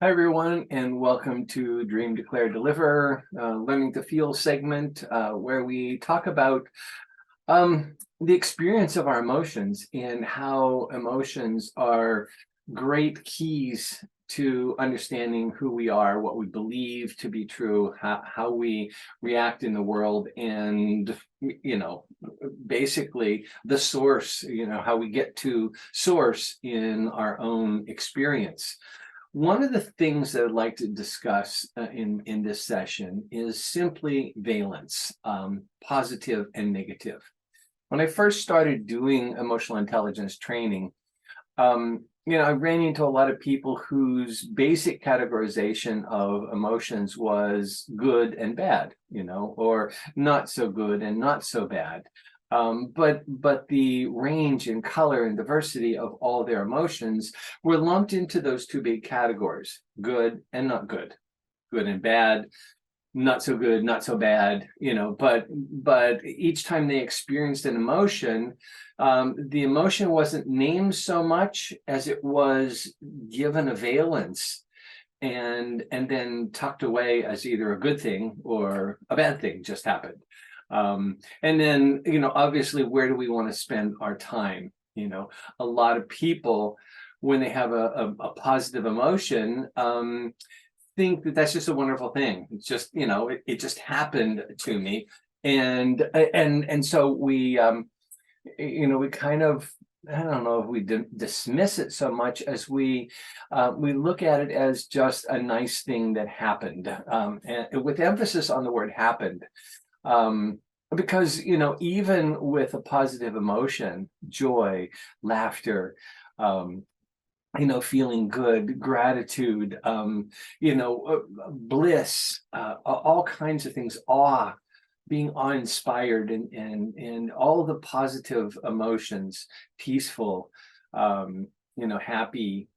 Hi, everyone, and welcome to Dream, Declare, Deliver, Learning to Feel segment, where we talk about the experience of our emotions and how emotions are great keys to understanding who we are, what we believe to be true, how we react in the world, and, basically the source, how we get to source in our own experience. One of the things that I'd like to discuss in this session is simply valence, positive and negative. When I first started doing emotional intelligence training, I ran into a lot of people whose basic categorization of emotions was good and bad, or not so good and not so bad. But the range and color and diversity of all their emotions were lumped into those two big categories: good and not good, good and bad, not so good, not so bad. But each time they experienced an emotion, the emotion wasn't named so much as it was given a valence and then tucked away as either a good thing or a bad thing just happened. And then, obviously, where do we want to spend our time? A lot of people, when they have a positive emotion, think that that's just a wonderful thing. It's just, it just happened to me. And so we kind of, I don't know if we dismiss it so much as we look at it as just a nice thing that happened, and with emphasis on the word happened. Because, even with a positive emotion, joy, laughter, feeling good, gratitude, bliss, all kinds of things, awe, being awe-inspired, and all the positive emotions, peaceful, happy,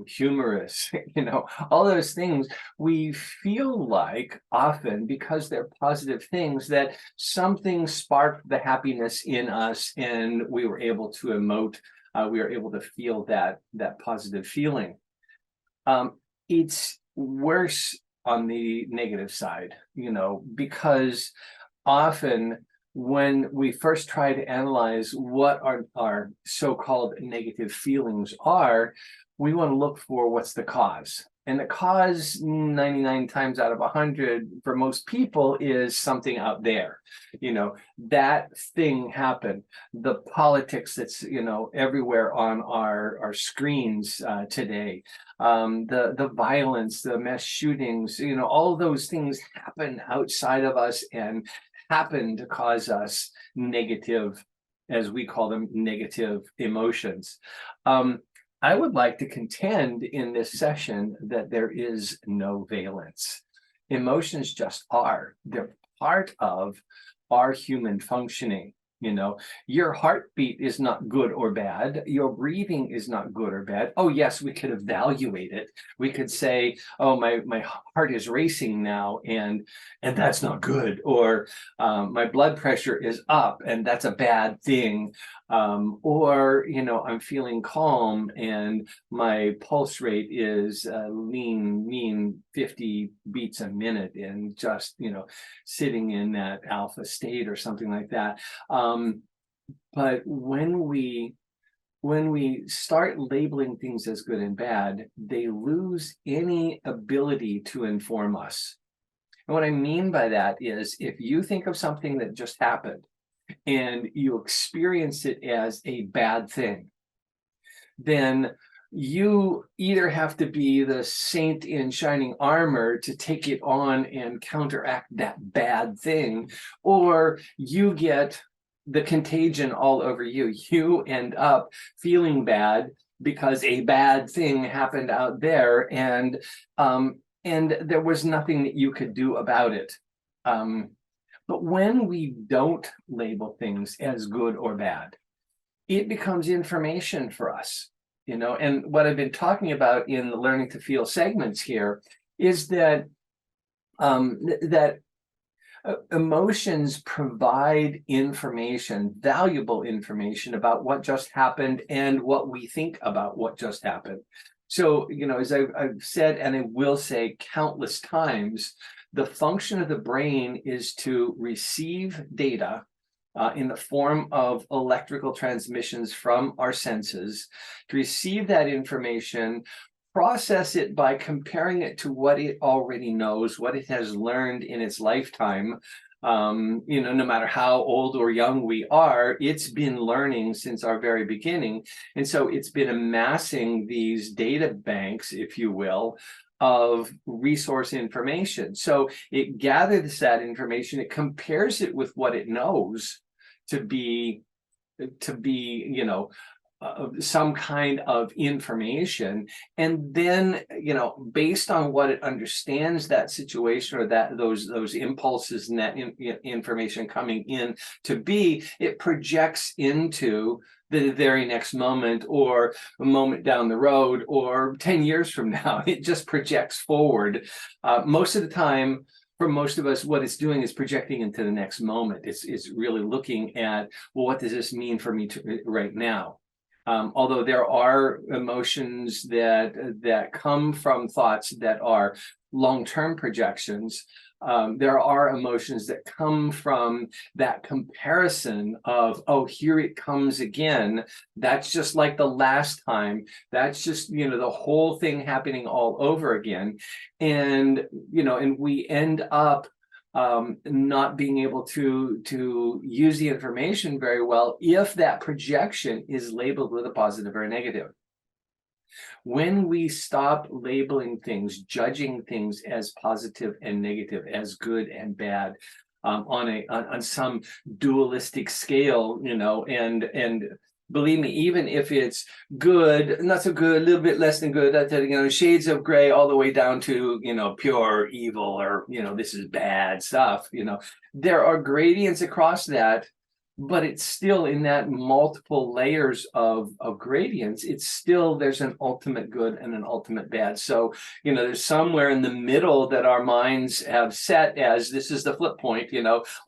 humorous, all those things, we feel like often, because they're positive things, that something sparked the happiness in us and we were able to emote, we were able to feel that positive feeling. It's worse on the negative side, because often when we first try to analyze what our so-called negative feelings are, we want to look for what's the cause. And the cause 99 times out of 100 for most people is something out there. That thing happened. The politics that's, everywhere on our screens today, the violence, the mass shootings, all those things happen outside of us and happen to cause us negative, as we call them, negative emotions. I would like to contend in this session that there is no valence. Emotions just are. They're part of our human functioning. Your heartbeat is not good or bad. Your breathing is not good or bad. Oh, yes, we could evaluate it. We could say, oh, my heart is racing now, and that's not good. Or my blood pressure is up, and that's a bad thing. Or, I'm feeling calm and my pulse rate is mean 50 beats a minute, and just, sitting in that alpha state or something like that. But when we start labeling things as good and bad, they lose any ability to inform us. And what I mean by that is, if you think of something that just happened and you experience it as a bad thing, then you either have to be the saint in shining armor to take it on and counteract that bad thing, or you get the contagion all over you. You end up feeling bad because a bad thing happened out there, and there was nothing that you could do about it. But when we don't label things as good or bad, it becomes information for us. And what I've been talking about in the Learning to Feel segments here is that emotions provide information, valuable information, about what just happened and what we think about what just happened. So, as I've said, and I will say countless times, the function of the brain is to receive data in the form of electrical transmissions from our senses, to receive that information, process it by comparing it to what it already knows, what it has learned in its lifetime. No matter how old or young we are, it's been learning since our very beginning. And so it's been amassing these data banks, if you will, of resource information. So it gathers that information, it compares it with what it knows to be, some kind of information, and then based on what it understands that situation, or that those impulses and that information coming in to be, it projects into the very next moment, or a moment down the road, or 10 years from now. It just projects forward. Most of the time, for most of us, what it's doing is projecting into the next moment. It's really looking at, well, what does this mean for me right now? Although there are emotions that come from thoughts that are long-term projections, there are emotions that come from that comparison of, oh, here it comes again. That's just like the last time. That's just, the whole thing happening all over again. And we end up not being able to use the information very well if that projection is labeled with a positive or a negative. When we stop labeling things, judging things as positive and negative, as good and bad, on some dualistic scale, and believe me, even if it's good, not so good, a little bit less than good, shades of gray all the way down to, pure evil, or, this is bad stuff, there are gradients across that, but it's still in that multiple layers of gradients. It's still, there's an ultimate good and an ultimate bad. So, there's somewhere in the middle that our minds have set as, this is the flip point,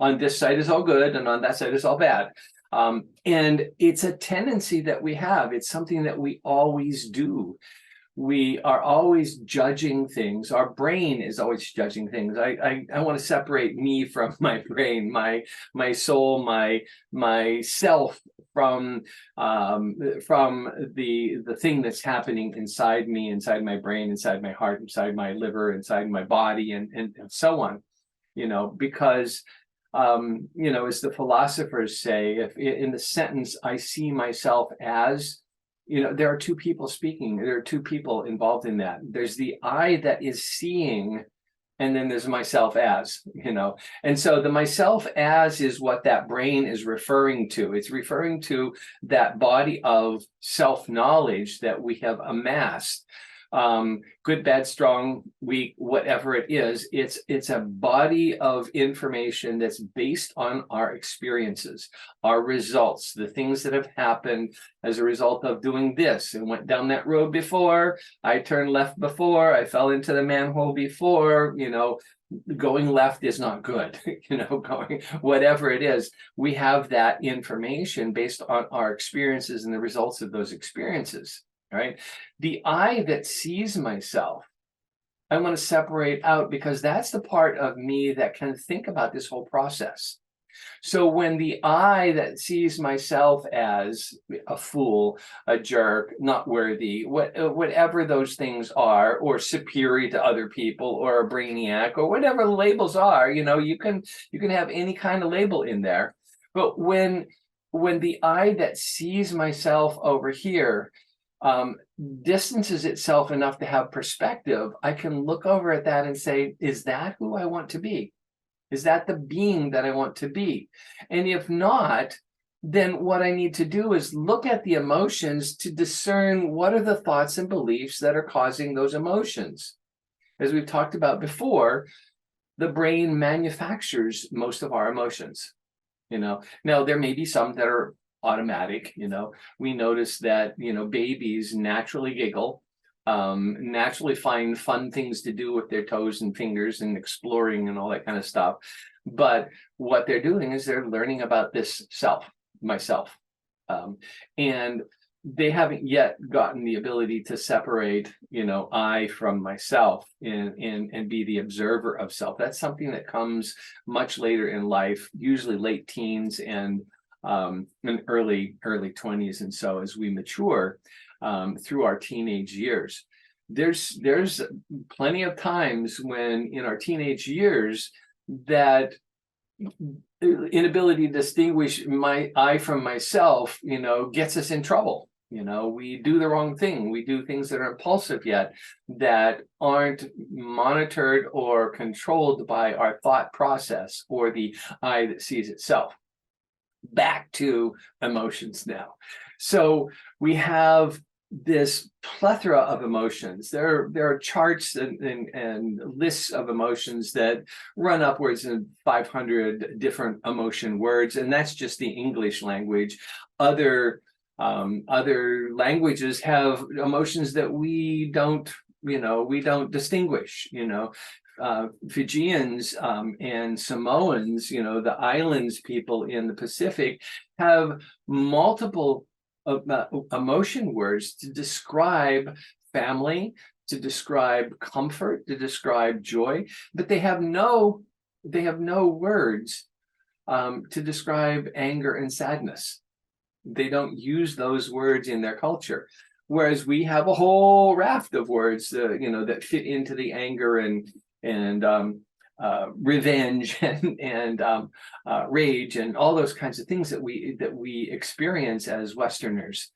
on this side is all good and on that side is all bad. And it's a tendency that we have. It's something that we always do. We are always judging things. Our brain is always judging things. I want to separate me from my brain, my soul, my self from the thing that's happening inside me, inside my brain, inside my heart, inside my liver, inside my body, and so on. Because as the philosophers say, if in the sentence, I see myself as, there are two people speaking. There are two people involved in that. There's the I that is seeing, and then there's myself as, And so the myself as is what that brain is referring to. It's referring to that body of self-knowledge that we have amassed. Good, bad, strong, weak, whatever it is, it's a body of information that's based on our experiences, our results, the things that have happened as a result of doing this. And went down that road before, I turned left before, I fell into the manhole before, going left is not good, going whatever it is. We have that information based on our experiences and the results of those experiences. Right? The I that sees myself, I want to separate out, because that's the part of me that can think about this whole process. So when the I that sees myself as a fool, a jerk, not worthy, whatever those things are, or superior to other people, or a brainiac, or whatever the labels are, you can have any kind of label in there. But when the I that sees myself over here distances itself enough to have perspective, I can look over at that and say, is that who I want to be? Is that the being that I want to be? And if not, then what I need to do is look at the emotions to discern what are the thoughts and beliefs that are causing those emotions. As we've talked about before, the brain manufactures most of our emotions. Now there may be some that are automatic. We notice that babies naturally giggle, naturally find fun things to do with their toes and fingers, and exploring and all that kind of stuff. But what they're doing is they're learning about this myself, and they haven't yet gotten the ability to separate, I from myself, and be the observer of self. That's something that comes much later in life, usually late teens and early 20s. And so as we mature through our teenage years, there's plenty of times when in our teenage years that inability to distinguish my I from myself, gets us in trouble. We do the wrong thing. We do things that are impulsive yet that aren't monitored or controlled by our thought process or the I that sees itself. Back to emotions now. So we have this plethora of emotions. There are charts and lists of emotions that run upwards of 500 different emotion words, and that's just the English language. Other languages have emotions that we don't distinguish. Fijians and Samoans, the islands people in the Pacific, have multiple emotion words to describe family, to describe comfort, to describe joy, but they have no words to describe anger and sadness. They don't use those words in their culture, whereas we have a whole raft of words that fit into the anger and revenge and rage and all those kinds of things that we experience as Westerners.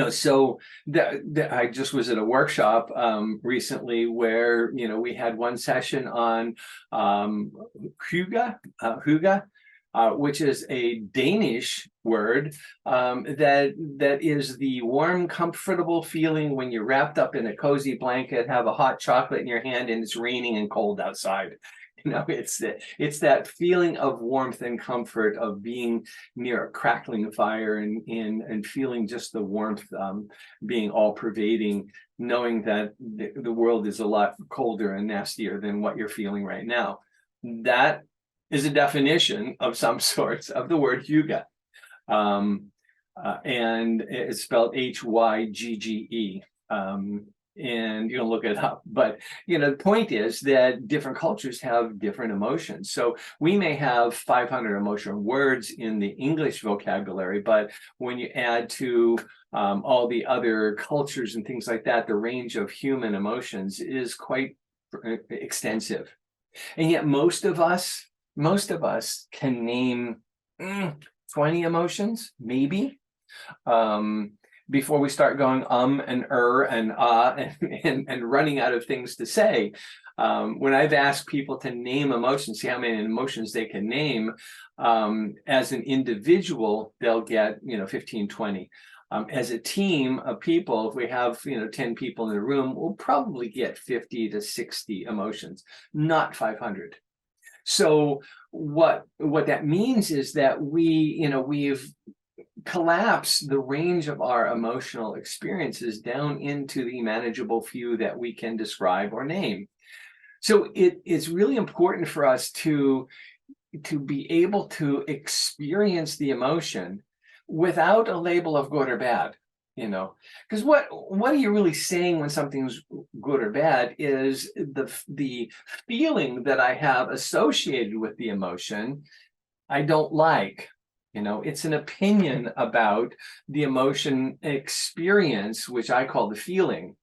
So that I just was at a workshop recently where we had one session on hygge, which is a Danish word that is the warm, comfortable feeling when you're wrapped up in a cozy blanket, have a hot chocolate in your hand, and it's raining and cold outside. It's that feeling of warmth and comfort of being near a crackling fire and feeling just the warmth being all pervading, knowing that the world is a lot colder and nastier than what you're feeling right now. That is a definition of some sorts of the word hygge. And it's spelled Hygge. And you can look it up. But the point is that different cultures have different emotions. So we may have 500 emotional words in the English vocabulary, but when you add to all the other cultures and things like that, the range of human emotions is quite extensive. And yet most of us can name 20 emotions, maybe, before we start going and and running out of things to say. When I've asked people to name emotions, see how many emotions they can name, as an individual, they'll get 15, 20. As a team of people, if we have 10 people in the room, we'll probably get 50 to 60 emotions, not 500. So what that means is that we've collapsed the range of our emotional experiences down into the manageable few that we can describe or name. So it's really important for us to be able to experience the emotion without a label of good or bad. Because what are you really saying when something's good or bad is the feeling that I have associated with the emotion I don't like. It's an opinion about the emotion experience, which I call the feeling.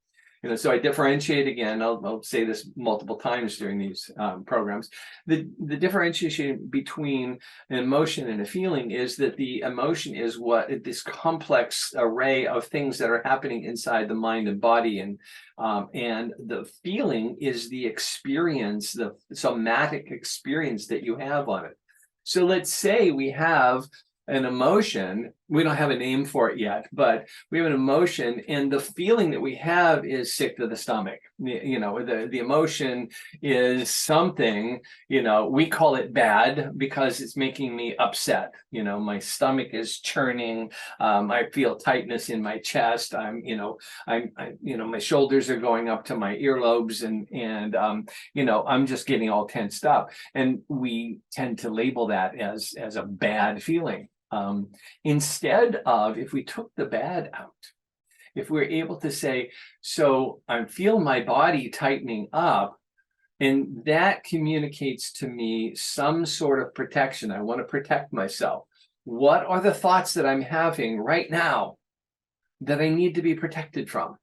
So I differentiate again. I'll say this multiple times during these programs. The differentiation between an emotion and a feeling is that the emotion is this complex array of things that are happening inside the mind and body, and the feeling is the experience, the somatic experience that you have on it. So let's say we have an emotion, we don't have a name for it yet, but we have an emotion, and the feeling that we have is sick to the stomach. The emotion is something, we call it bad because it's making me upset. My stomach is churning. I feel tightness in my chest. My shoulders are going up to my earlobes, and I'm just getting all tensed up. And we tend to label that as a bad feeling. Instead of, if we took the bad out, if we're able to say, so I feel my body tightening up, and that communicates to me some sort of protection. I want to protect myself. What are the thoughts that I'm having right now that I need to be protected from?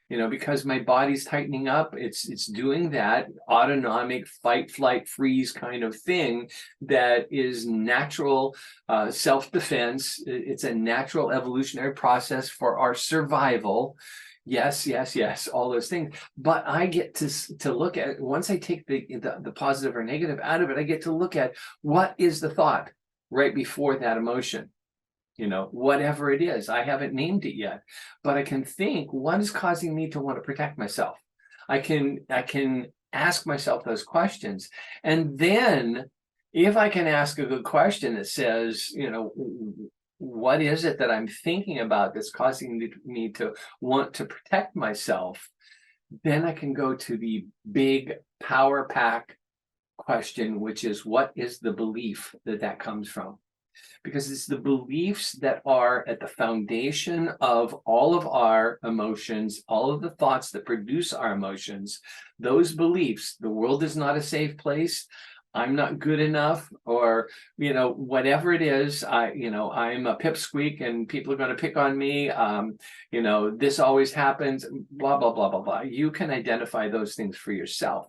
Because my body's tightening up, it's doing that autonomic fight, flight, freeze kind of thing that is natural self-defense. It's a natural evolutionary process for our survival. Yes, yes, yes, all those things. But I get to look at, once I take the positive or negative out of it, I get to look at what is the thought right before that emotion. Whatever it is, I haven't named it yet, but I can think, what is causing me to want to protect myself? I can ask myself those questions. And then if I can ask a good question that says, what is it that I'm thinking about that's causing me to want to protect myself? Then I can go to the big power pack question, which is, what is the belief that comes from? Because it's the beliefs that are at the foundation of all of our emotions, all of the thoughts that produce our emotions. Those beliefs, the world is not a safe place, I'm not good enough, or whatever it is, I'm a pipsqueak and people are going to pick on me, this always happens, blah blah blah blah blah. You can identify those things for yourself,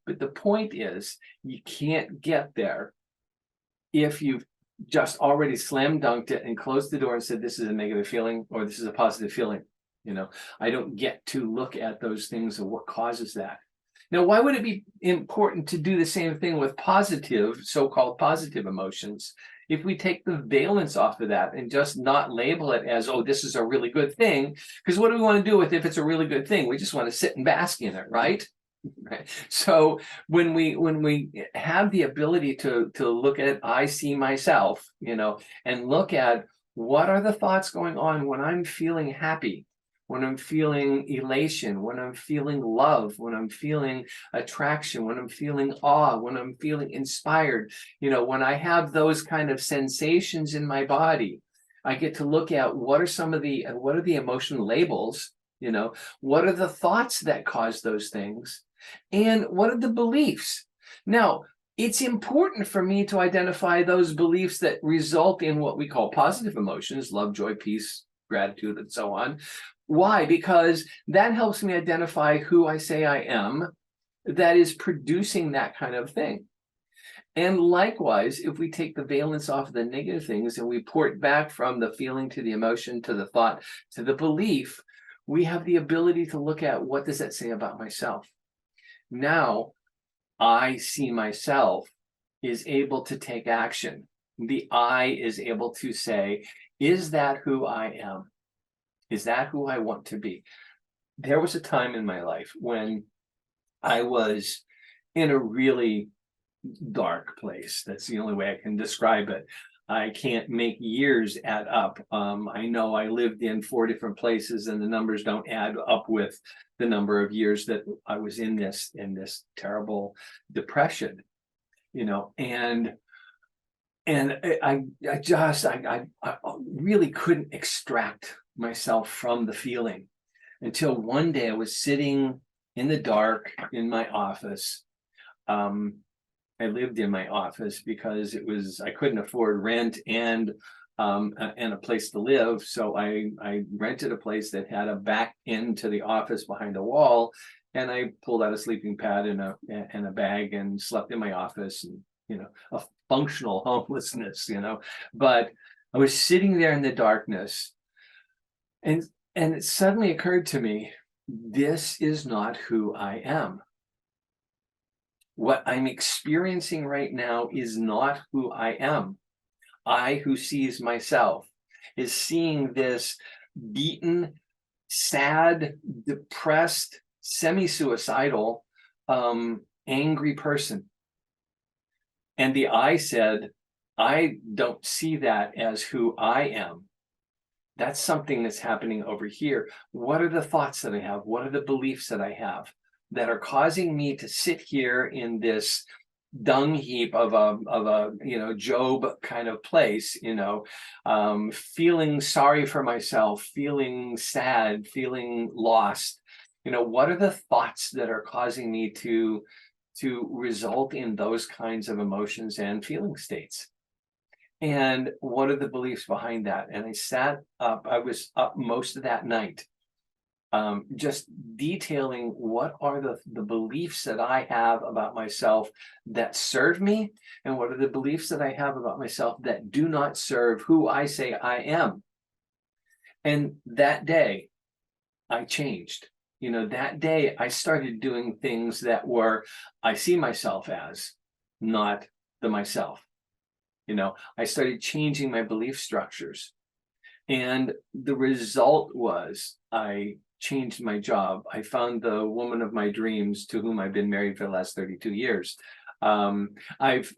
but the point is, you can't get there if you've just already slam dunked it and closed the door and said, this is a negative feeling or this is a positive feeling. I don't get to look at those things and what causes that. Now, why would it be important to do the same thing with positive, so-called positive emotions? If we take the valence off of that and just not label it as, oh, this is a really good thing, because what do we want to do with if it's a really good thing? We just want to sit and bask in it, right? Right. So when we have the ability to look at, I see myself, and look at what are the thoughts going on when I'm feeling happy, when I'm feeling elation, when I'm feeling love, when I'm feeling attraction, when I'm feeling awe, when I'm feeling inspired, when I have those kind of sensations in my body, I get to look at what are the emotion labels, what are the thoughts that cause those things? And what are the beliefs? Now, it's important for me to identify those beliefs that result in what we call positive emotions, love, joy, peace, gratitude, and so on. Why? Because that helps me identify who I say I am that is producing that kind of thing. And likewise, if we take the valence off of the negative things and we port back from the feeling to the emotion, to the thought, to the belief, we have the ability to look at, what does that say about myself? Now, I see myself is able to take action. The I is able to say, is that who I am? Is that who I want to be? There was a time in my life when I was in a really dark place. That's the only way I can describe it. I can't make years add up. I know I lived in 4 different places and the numbers don't add up with the number of years that I was in this terrible depression, and I really couldn't extract myself from the feeling until one day I was sitting in the dark in my office. I lived in my office because I couldn't afford rent and a place to live. So I rented a place that had a back end to the office behind a wall, and I pulled out a sleeping pad and a bag and slept in my office, and a functional homelessness, but I was sitting there in the darkness, and it suddenly occurred to me, this is not who I am. What I'm experiencing right now is not who I am. I, who sees myself, is seeing this beaten, sad, depressed, semi-suicidal, angry person. And the I said, I don't see that as who I am. That's something that's happening over here. What are the thoughts that I have? What are the beliefs that I have that are causing me to sit here in this dung heap of a Job kind of place, feeling sorry for myself, feeling sad, feeling lost. What are the thoughts that are causing me to result in those kinds of emotions and feeling states? And what are the beliefs behind that? And I was up most of that night, just detailing what are the beliefs that I have about myself that serve me, and what are the beliefs that I have about myself that do not serve who I say I am. And that day, I changed. That day, I started doing things that were, I see myself as, not the myself. I started changing my belief structures. And the result was I changed my job. I found the woman of my dreams, to whom I've been married for the last 32 years. I've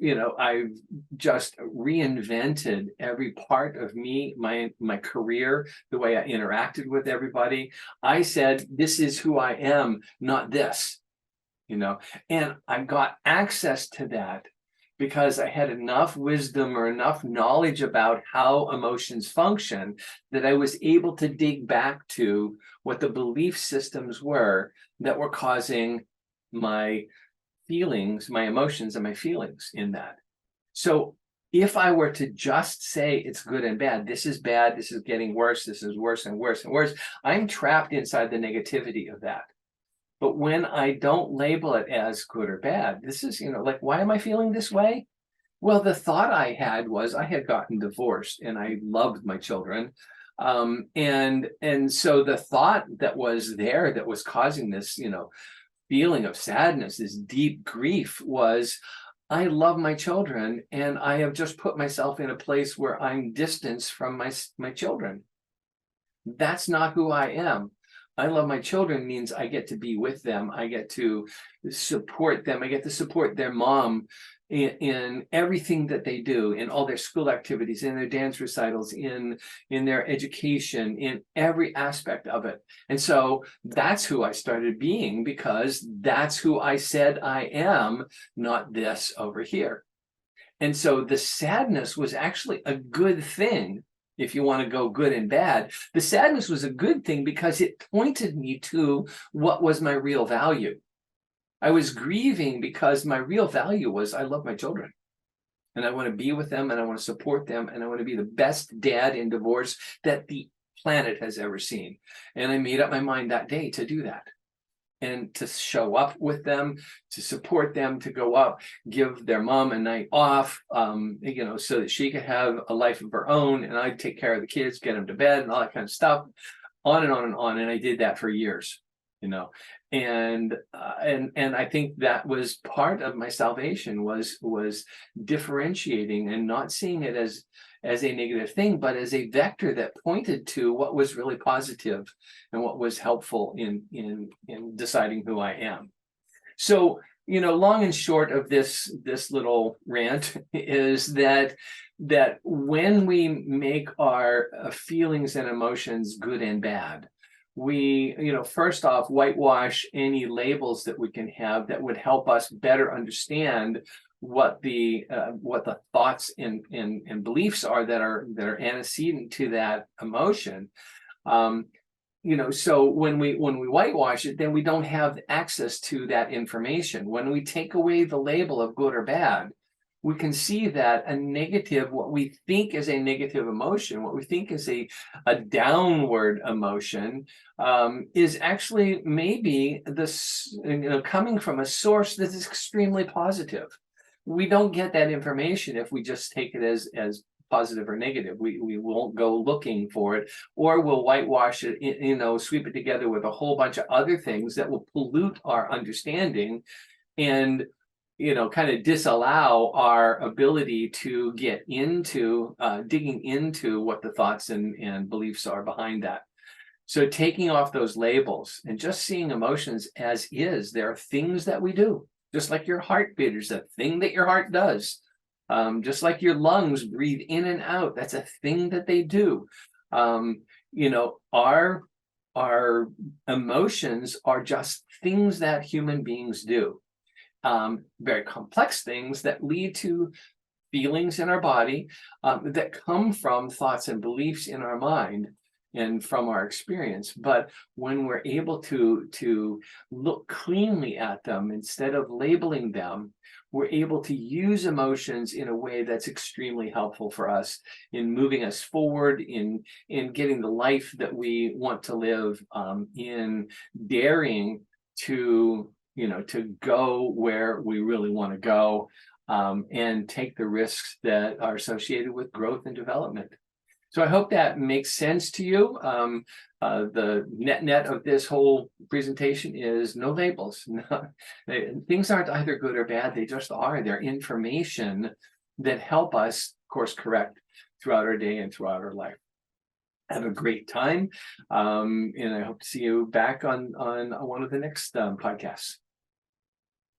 just reinvented every part of me, my career, the way I interacted with everybody. I said, this is who I am, not this, and I got access to that because I had enough wisdom or enough knowledge about how emotions function that I was able to dig back to what the belief systems were that were causing my feelings, my emotions, and my feelings in that. So if I were to just say it's good and bad, this is getting worse, this is worse and worse and worse, I'm trapped inside the negativity of that. But when I don't label it as good or bad, this is, like, why am I feeling this way? Well, the thought I had was I had gotten divorced and I loved my children. And so the thought that was there that was causing this, feeling of sadness, this deep grief, was I love my children and I have just put myself in a place where I'm distanced from my children. That's not who I am. I love my children means I get to be with them. I get to support them. I get to support their mom in everything that they do, in all their school activities, in their dance recitals, in their education, in every aspect of it. And so that's who I started being, because that's who I said I am, not this over here. And so the sadness was actually a good thing. If you want to go good and bad, the sadness was a good thing because it pointed me to what was my real value. I was grieving because my real value was I love my children and I want to be with them and I want to support them and I want to be the best dad in divorce that the planet has ever seen. And I made up my mind that day to do that, and to show up with them, to support them, to go up, give their mom a night off, so that she could have a life of her own, and I'd take care of the kids, get them to bed, and all that kind of stuff, on and on and on. And I did that for years, and I think that was part of my salvation, was differentiating and not seeing it as a negative thing, but as a vector that pointed to what was really positive and what was helpful in deciding who I am. So, long and short of this little rant is that when we make our feelings and emotions good and bad, we, first off, whitewash any labels that we can have that would help us better understand what the thoughts and beliefs are that are antecedent to that emotion. So when we whitewash it, then we don't have access to that information. When we take away the label of good or bad, we can see that a negative, what we think is a negative emotion, what we think is a downward emotion, is actually maybe this, coming from a source that is extremely positive. We don't get that information if we just take it as positive or negative. We won't go looking for it, or we'll whitewash it, sweep it together with a whole bunch of other things that will pollute our understanding and kind of disallow our ability to get into digging into what the thoughts and beliefs are behind that. So taking off those labels and just seeing emotions as is. There are things that we do, just like your heartbeat is a thing that your heart does. Just like your lungs breathe in and out, that's a thing that they do. Our emotions are just things that human beings do. very complex things that lead to feelings in our body, that come from thoughts and beliefs in our mind and from our experience. But when we're able to look cleanly at them instead of labeling them, we're able to use emotions in a way that's extremely helpful for us in moving us forward, in getting the life that we want to live, in daring to to go where we really want to go, and take the risks that are associated with growth and development. So I hope that makes sense to you. The net of this whole presentation is no labels. Things aren't either good or bad. They just are. They're information that help us course correct throughout our day and throughout our life. Have a great time. And I hope to see you back on one of the next podcasts.